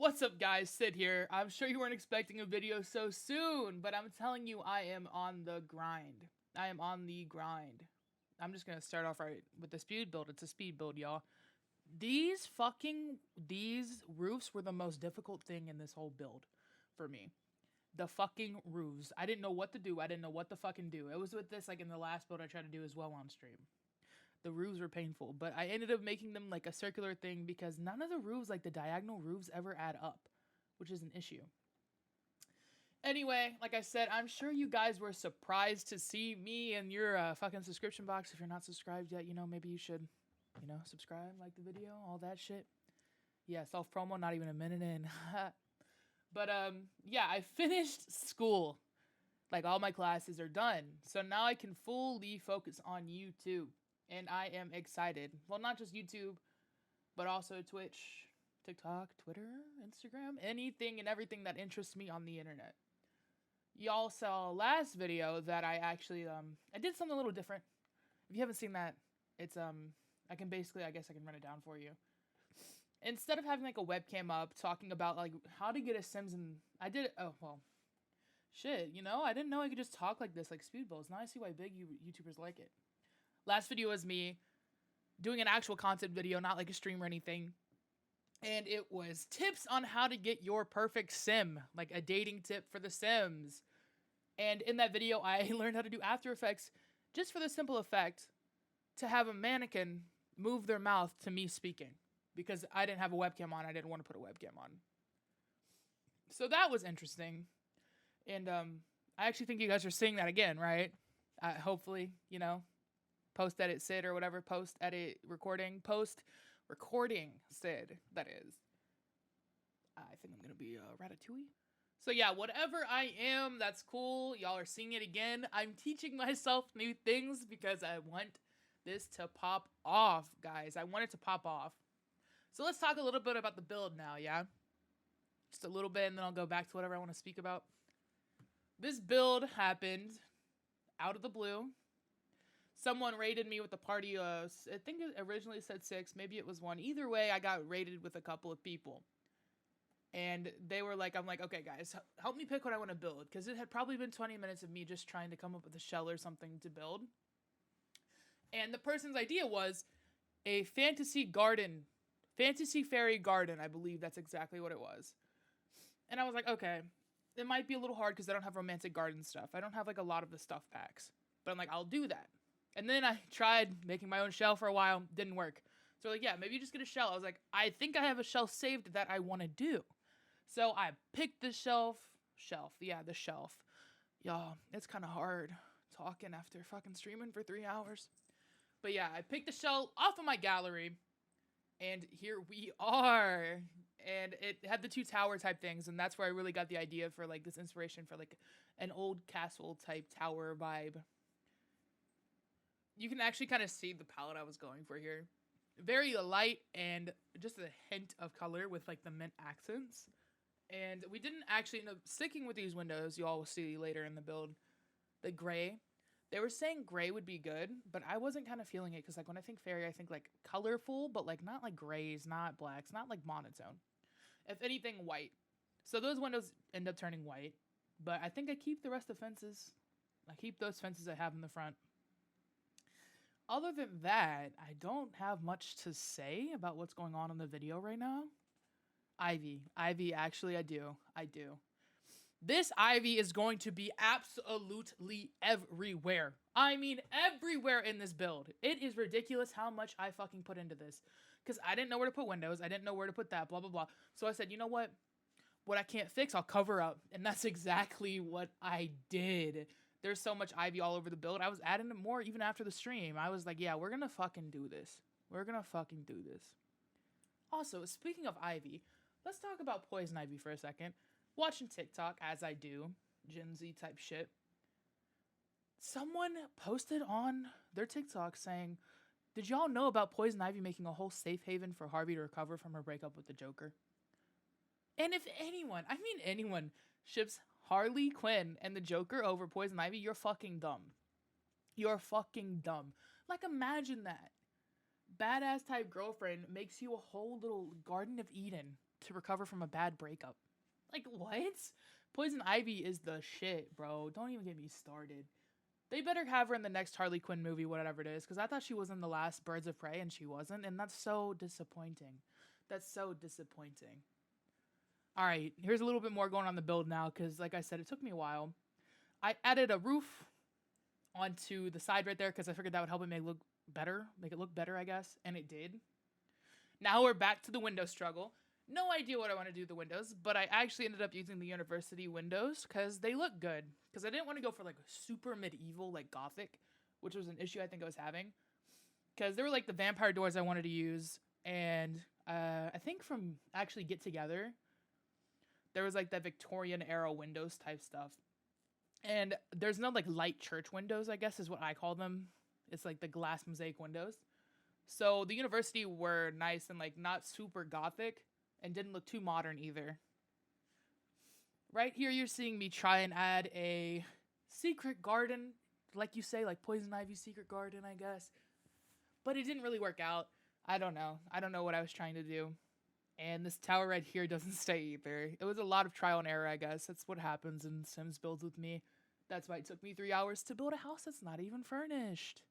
What's up, guys? Sid here. I'm sure you weren't expecting a video so soon, but I'm telling you, I am on the grind. I am on the grind. I'm just gonna start off right with the speed build. It's a speed build, y'all. These roofs were the most difficult thing in this whole build for me. The fucking roofs. I didn't know what to do. I didn't know what to fucking do. It was with this, like in the last build I tried to do as well on stream. The roofs were painful, but I ended up making them like a circular thing because none of the roofs, like the diagonal roofs, ever add up, which is an issue. Anyway, like I said, I'm sure you guys were surprised to see me in your fucking subscription box. If you're not subscribed yet, maybe you should, subscribe, like the video, all that shit. Yeah, self-promo, not even a minute in. But, yeah, I finished school. Like, all my classes are done. So now I can fully focus on YouTube. And I am excited. Well, not just YouTube, but also Twitch, TikTok, Twitter, Instagram, anything and everything that interests me on the internet. Y'all saw last video that I actually, I did something a little different. If you haven't seen that, it's, I guess I can run it down for you. Instead of having, like, a webcam up talking about, like, how to get a Sims and I did, shit, I didn't know I could just talk like this, like speed builds. Now I see why big YouTubers like it. Last video was me doing an actual content video, not like a stream or anything. And it was tips on how to get your perfect sim, like a dating tip for the Sims. And in that video, I learned how to do After Effects just for the simple effect to have a mannequin move their mouth to me speaking. Because I didn't have a webcam on, I didn't want to put a webcam on. So that was interesting. And I actually think you guys are seeing that again, right? Hopefully, post-edit Sid or whatever, post-edit recording, post-recording Sid, that is. I think I'm going to be Ratatouille. So yeah, whatever I am, that's cool. Y'all are seeing it again. I'm teaching myself new things because I want this to pop off, guys. I want it to pop off. So let's talk a little bit about the build now, yeah? Just a little bit, and then I'll go back to whatever I want to speak about. This build happened out of the blue. Someone raided me with a party of, I think it originally said 6, maybe it was 1. Either way, I got raided with a couple of people. And they were like, I'm like, okay, guys, help me pick what I want to build. Because it had probably been 20 minutes of me just trying to come up with a shell or something to build. And the person's idea was a fantasy garden. Fantasy fairy garden, I believe that's exactly what it was. And I was like, okay, it might be a little hard because I don't have romantic garden stuff. I don't have like a lot of the stuff packs. But I'm like, I'll do that. And then I tried making my own shell for a while. Didn't work. So like, yeah, maybe you just get a shell. I was like, I think I have a shell saved that I want to do. So I picked the shelf. Yeah, the shelf. Y'all, it's kind of hard talking after fucking streaming for 3 hours. But yeah, I picked the shell off of my gallery. And here we are. And it had the 2 tower type things. And that's where I really got the idea for like this inspiration for like an old castle type tower vibe. You can actually kind of see the palette I was going for here. Very light and just a hint of color with like the mint accents. And we didn't actually end up sticking with these windows. You all will see later in the build. The gray. They were saying gray would be good, but I wasn't kind of feeling it because like when I think fairy, I think like colorful, but like not like grays, not blacks, not like monotone. If anything, white. So those windows end up turning white. But I think I keep the rest of the fences. I keep those fences I have in the front. Other than that, I don't have much to say about what's going on in the video right now. Ivy, actually, I do. This ivy is going to be absolutely everywhere. I mean, everywhere in this build. It is ridiculous how much I fucking put into this. Because I didn't know where to put windows. I didn't know where to put that, blah, blah, blah. So I said, you know what? What I can't fix, I'll cover up. And that's exactly what I did. There's so much ivy all over the build. I was adding more even after the stream. I was like, yeah, we're going to fucking do this. Also, speaking of ivy, let's talk about poison ivy for a second. Watching TikTok, as I do, Gen Z type shit. Someone posted on their TikTok saying, did y'all know about poison ivy making a whole safe haven for Harvey to recover from her breakup with the Joker? And if anyone ships Harley Quinn and the Joker over poison ivy, you're fucking dumb. Like, imagine that. Badass type girlfriend makes you a whole little Garden of Eden to recover from a bad breakup. Like, what? Poison Ivy is the shit, bro. Don't even get me started. They better have her in the next Harley Quinn movie, whatever it is, because I thought she was in the last Birds of Prey and she wasn't, and that's so disappointing. That's so disappointing. All right, here's a little bit more going on the build now, because like I said, it took me a while. I added a roof onto the side right there because I figured that would help it make it look better, I guess, and it did. Now we're back to the window struggle. No idea what I want to do with the windows, but I actually ended up using the university windows because they look good. Because I didn't want to go for like a super medieval, like gothic, which was an issue I think I was having. Because they were like the vampire doors I wanted to use, and I think from actually Get Together, there was like that Victorian era windows type stuff. And there's no like light church windows, I guess is what I call them. It's like the glass mosaic windows. So the university were nice and like not super gothic and didn't look too modern either. Right here you're seeing me try and add a secret garden, like you say, like Poison Ivy secret garden, I guess. But it didn't really work out. I don't know. I don't know what I was trying to do. And this tower right here doesn't stay either. It was a lot of trial and error, I guess. That's what happens in Sims builds with me. That's why it took me 3 hours to build a house that's not even furnished.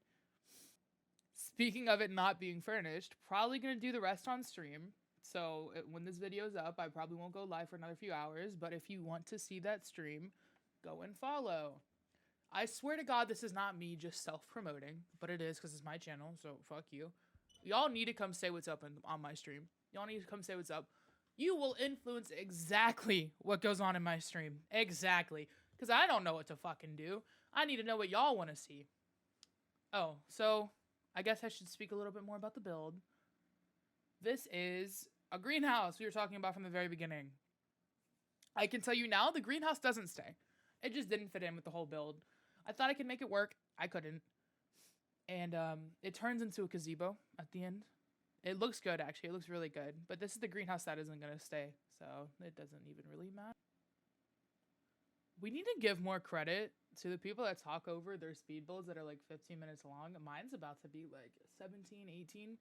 Speaking of it not being furnished, probably going to do the rest on stream. So when this video is up, I probably won't go live for another few hours. But if you want to see that stream, go and follow. I swear to God, this is not me just self-promoting. But it is because it's my channel, so fuck you. Y'all need to come say what's up on my stream. Y'all need to come say what's up. You will influence exactly what goes on in my stream. Exactly. Because I don't know what to fucking do. I need to know what y'all want to see. Oh, so I guess I should speak a little bit more about the build. This is a greenhouse we were talking about from the very beginning. I can tell you now, the greenhouse doesn't stay. It just didn't fit in with the whole build. I thought I could make it work. I couldn't. And it turns into a gazebo at the end. It looks good, actually. It looks really good. But this is the greenhouse that isn't going to stay. So it doesn't even really matter. We need to give more credit to the people that talk over their speed builds that are like 15 minutes long. Mine's about to be like 17, 18.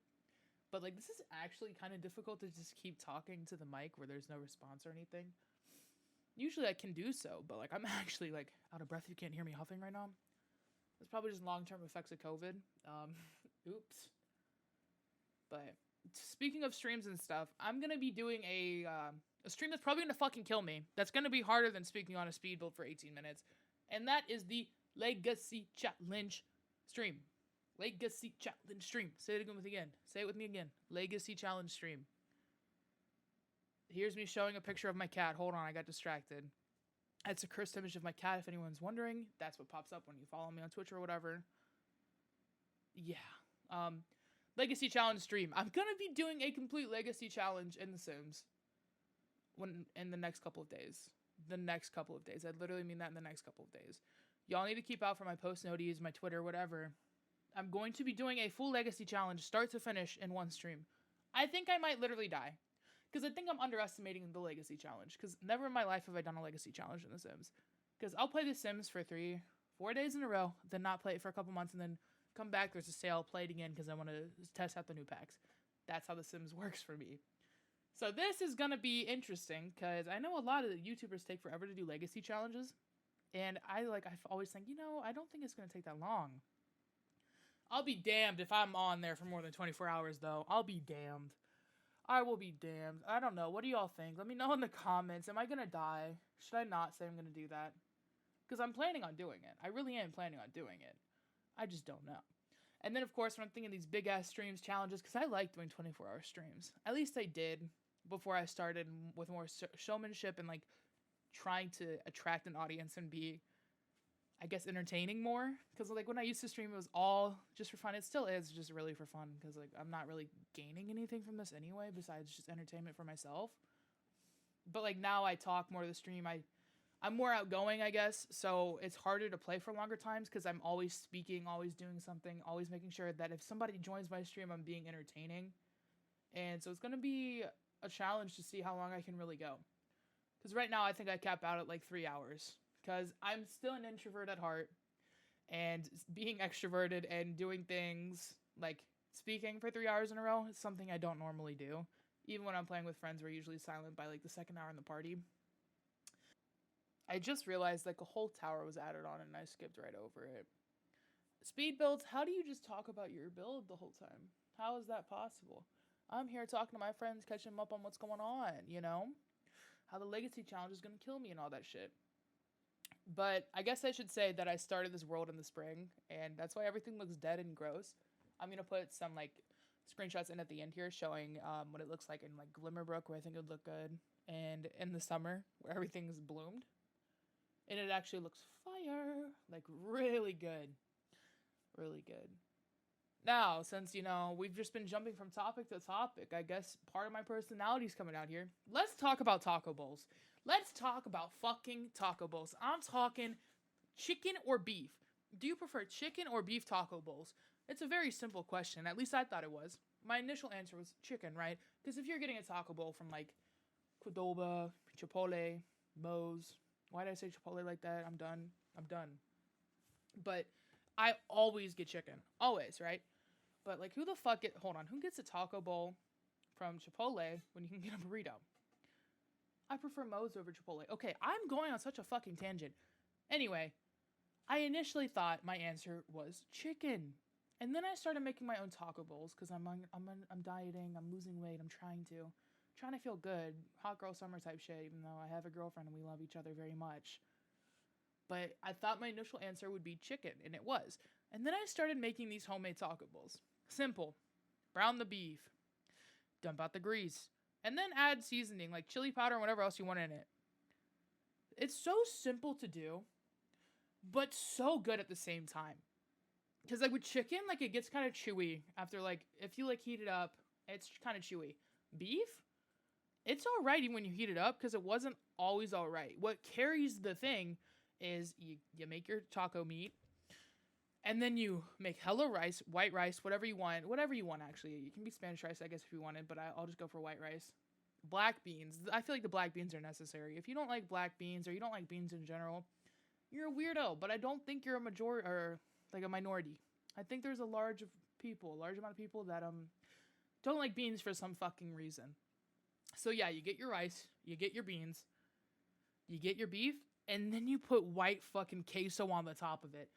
But like this is actually kind of difficult to just keep talking to the mic where there's no response or anything. Usually I can do so, but like I'm actually like out of breath. You can't hear me huffing right now. It's probably just long-term effects of COVID. Oops. But speaking of streams and stuff, I'm gonna be doing a stream that's probably gonna fucking kill me. That's gonna be harder than speaking on a speed build for 18 minutes. And that is the Legacy Challenge stream. Legacy Challenge stream. Say it again. Say it with me again. Legacy Challenge stream. Here's me showing a picture of my cat. Hold on, I got distracted. It's a cursed image of my cat, if anyone's wondering. That's what pops up when you follow me on Twitch or whatever. Yeah. Legacy Challenge stream. I'm gonna be doing a complete Legacy Challenge in The Sims. In the next couple of days. The next couple of days. I literally mean that in the next couple of days. Y'all need to keep out for my post noties, my Twitter, whatever. I'm going to be doing a full Legacy Challenge, start to finish, in one stream. I think I might literally die. Because I think I'm underestimating the Legacy Challenge. Because never in my life have I done a Legacy Challenge in The Sims. Because I'll play The Sims for 4 days in a row, then not play it for a couple months, and then come back, there's a sale, play it again because I want to test out the new packs. That's how The Sims works for me. So this is going to be interesting because I know a lot of the YouTubers take forever to do Legacy Challenges. And I've always think, I don't think it's going to take that long. I'll be damned if I'm on there for more than 24 hours, though. I'll be damned. I will be damned. I don't know. What do y'all think? Let me know in the comments. Am I going to die? Should I not say I'm going to do that? Because I'm planning on doing it. I really am planning on doing it. I just don't know. And then, of course, when I'm thinking these big-ass streams, challenges, because I like doing 24-hour streams. At least I did before I started with more showmanship and, like, trying to attract an audience and be, I guess, entertaining more. Because, like, when I used to stream, it was all just for fun. It still is just really for fun because, like, I'm not really gaining anything from this anyway besides just entertainment for myself. But, like, now I talk more to the stream. I'm more outgoing, I guess, so it's harder to play for longer times because I'm always speaking, always doing something, always making sure that if somebody joins my stream, I'm being entertaining. And so it's going to be a challenge to see how long I can really go. Because right now, I think I cap out at like 3 hours. Because I'm still an introvert at heart. And being extroverted and doing things like speaking for 3 hours in a row is something I don't normally do. Even when I'm playing with friends, we're usually silent by like the second hour in the party. I just realized like a whole tower was added on and I skipped right over it. Speed builds, how do you just talk about your build the whole time? How is that possible? I'm here talking to my friends, catching them up on what's going on, you know? How the legacy challenge is going to kill me and all that shit. But I guess I should say that I started this world in the spring, and that's why everything looks dead and gross. I'm going to put some, like, screenshots in at the end here showing what it looks like in, like, Glimmerbrook, where I think it would look good, and in the summer, where everything's bloomed. And it actually looks fire. Like, really good. Really good. Now, since, you know, we've just been jumping from topic to topic, I guess part of my personality is coming out here. Let's talk about taco bowls. Let's talk about fucking taco bowls. I'm talking chicken or beef. Do you prefer chicken or beef taco bowls? It's a very simple question. At least I thought it was. My initial answer was chicken, right? Because if you're getting a taco bowl from, like, Qdoba, Chipotle, Moe's. Why did I say Chipotle like that? I'm done. But I always get chicken. Always, right? But, like, who the fuck who gets a taco bowl from Chipotle when you can get a burrito? I prefer Moe's over Chipotle. Okay, I'm going on such a fucking tangent. Anyway, I initially thought my answer was chicken. And then I started making my own taco bowls because I'm dieting, I'm losing weight, I'm trying to feel good. Hot girl summer type shit, even though I have a girlfriend and we love each other very much. But I thought my initial answer would be chicken, and it was. And then I started making these homemade taco bowls. Simple. Brown the beef. Dump out the grease. And then add seasoning, like chili powder and whatever else you want in it. It's so simple to do, but so good at the same time. Because, like, with chicken, like, it gets kind of chewy after, like, if you, like, heat it up, it's kind of chewy. Beef? It's alright even when you heat it up, because it wasn't always alright. What carries the thing is you make your taco meat, and then you make hella rice, white rice, whatever you want actually. You can be Spanish rice, I guess, if you wanted, but I'll just go for white rice. Black beans. I feel like the black beans are necessary. If you don't like black beans, or you don't like beans in general, you're a weirdo, but I don't think you're a majority, or like a minority. I think there's a large amount of people that don't like beans for some fucking reason. So yeah, you get your rice, you get your beans, you get your beef, and then you put white fucking queso on the top of it.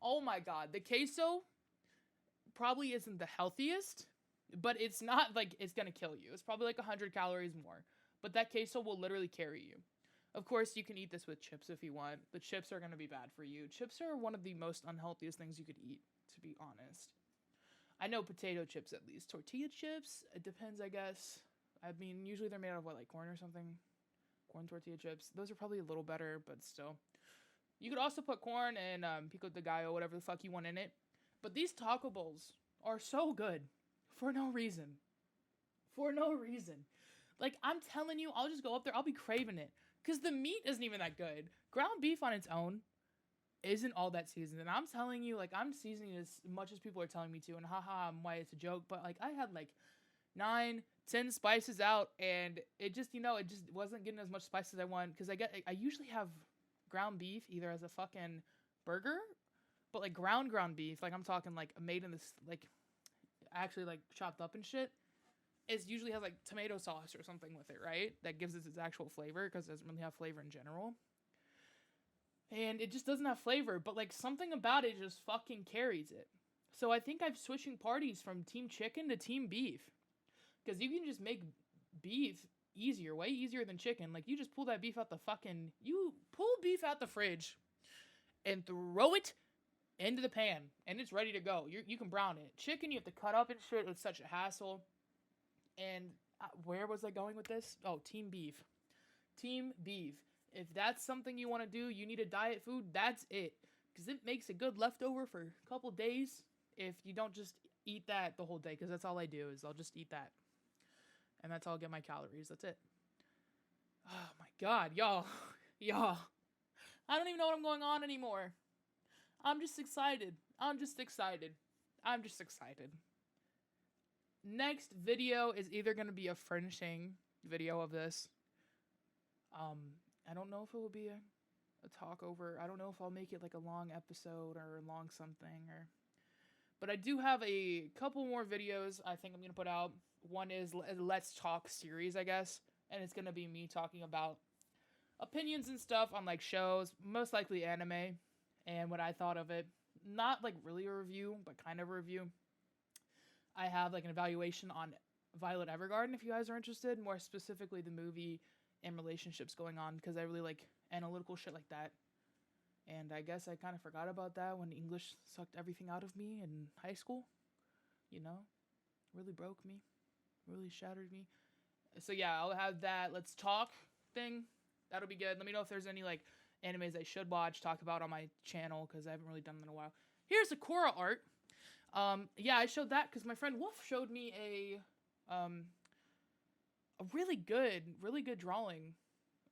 Oh my god, the queso probably isn't the healthiest, but it's not like it's gonna kill you. It's probably like 100 calories more, but that queso will literally carry you. Of course, you can eat this with chips if you want. The chips are gonna be bad for you. Chips are one of the most unhealthiest things you could eat, to be honest. I know potato chips at least. Tortilla chips, it depends, I guess. I mean, usually they're made out of what, like corn or something? Corn tortilla chips. Those are probably a little better, but still. You could also put corn and pico de gallo, whatever the fuck you want in it. But these taco bowls are so good for no reason. For no reason. Like, I'm telling you, I'll just go up there. I'll be craving it. Because the meat isn't even that good. Ground beef on its own isn't all that seasoned. And I'm telling you, like, I'm seasoning as much as people are telling me to. And haha, why it's a joke. But, like, I had, like, 9, 10 spices out. And it just, it just wasn't getting as much spice as I want. Because I usually have ground beef either as a fucking burger. But, like, ground beef. Like, I'm talking, like, made in this, like, actually, like, chopped up and shit. It usually has, like, tomato sauce or something with it, right? That gives it its actual flavor, because it doesn't really have flavor in general. And it just doesn't have flavor, but, like, something about it just fucking carries it. So I think I'm switching parties from Team Chicken to Team Beef. Because you can just make beef easier, way easier than chicken. Like, you just pull that beef out you pull beef out the fridge and throw it into the pan, and it's ready to go. You can brown it. Chicken, you have to cut up and shit. It's such a hassle. And where was I going with this? Oh, Team Beef. Team Beef. If that's something you want to do, you need a diet food, that's it. Because it makes a good leftover for a couple days if you don't just eat that the whole day. Because that's all I do is I'll just eat that. And that's how I'll get my calories. That's it. Oh my god, y'all. Y'all. I don't even know what I'm going on anymore. I'm just excited. Next video is either going to be a furnishing video of this. I don't know if it will be a talk over. I don't know if I'll make it like a long episode or a long something. But I do have a couple more videos I think I'm going to put out. One is a Let's Talk series, I guess. And it's going to be me talking about opinions and stuff on like shows, most likely anime, and what I thought of it. Not like really a review, but kind of a review. I have like an evaluation on Violet Evergarden if you guys are interested, more specifically the movie and relationships going on, because I really like analytical shit like that. And I guess I kind of forgot about that when English sucked everything out of me in high school. You know? Really broke me. Really shattered me. So yeah, I'll have that Let's Talk thing. That'll be good. Let me know if there's any like animes I should watch, talk about on my channel, because I haven't really done them in a while. Here's Sakura art. Yeah, I showed that because my friend Wolf showed me a really good drawing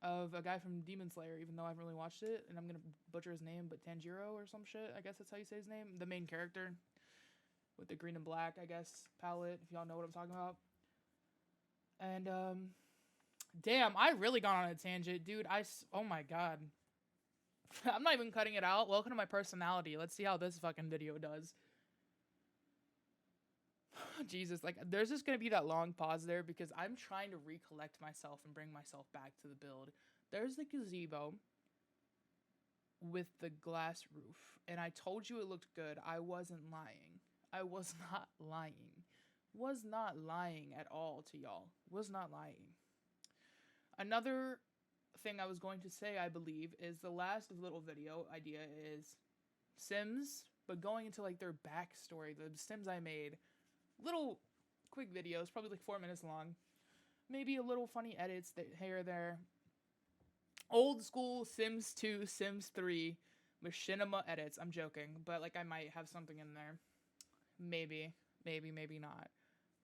of a guy from Demon Slayer, even though I haven't really watched it, and I'm gonna butcher his name, but Tanjiro or some shit, I guess that's how you say his name. The main character with the green and black, I guess, palette, if y'all know what I'm talking about. And damn, I really got on a tangent, dude. Oh my god. I'm not even cutting it out. Welcome to my personality. Let's see how this fucking video does. Jesus, like, there's just gonna be that long pause there because I'm trying to recollect myself and bring myself back to the build. There's the gazebo with the glass roof, and I told you it looked good. I wasn't lying. I was not lying. Was not lying at all to y'all. Was not lying. Another thing I was going to say, I believe, is the last little video idea is Sims, but going into like their backstory, the Sims I made. Little quick videos, probably like 4 minutes long. Maybe a little funny edits here or there. Old school Sims 2, Sims 3 machinima edits. I'm joking, but like I might have something in there. Maybe not.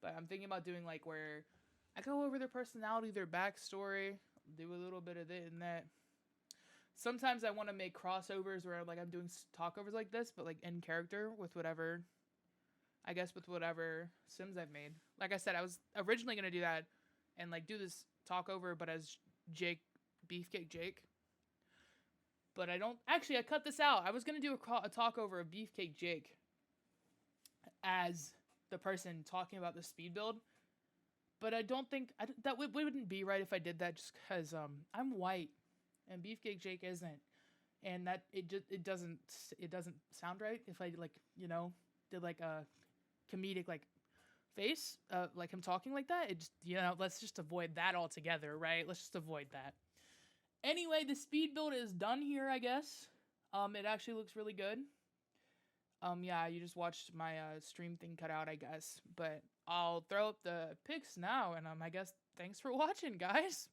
But I'm thinking about doing like where I go over their personality, their backstory, do a little bit of it and that. Sometimes I want to make crossovers where like I'm doing talkovers like this, but like in character with whatever, I guess with whatever Sims I've made. Like I said, I was originally going to do that and like do this talkover, but as Jake, Beefcake Jake. But I cut this out. I was going to do a talkover of Beefcake Jake as the person talking about the speed build. But I don't think, that wouldn't be right if I did that just because I'm white and Beefcake Jake isn't. And that it doesn't sound right if I like, you know, did like a comedic like face, like him talking like that. It just, you know, let's just avoid that altogether, right? Let's just avoid that. Anyway, the speed build is done here, I guess. It actually looks really good. Yeah, you just watched my stream thing cut out, I guess. But I'll throw up the pics now, and I guess thanks for watching, guys.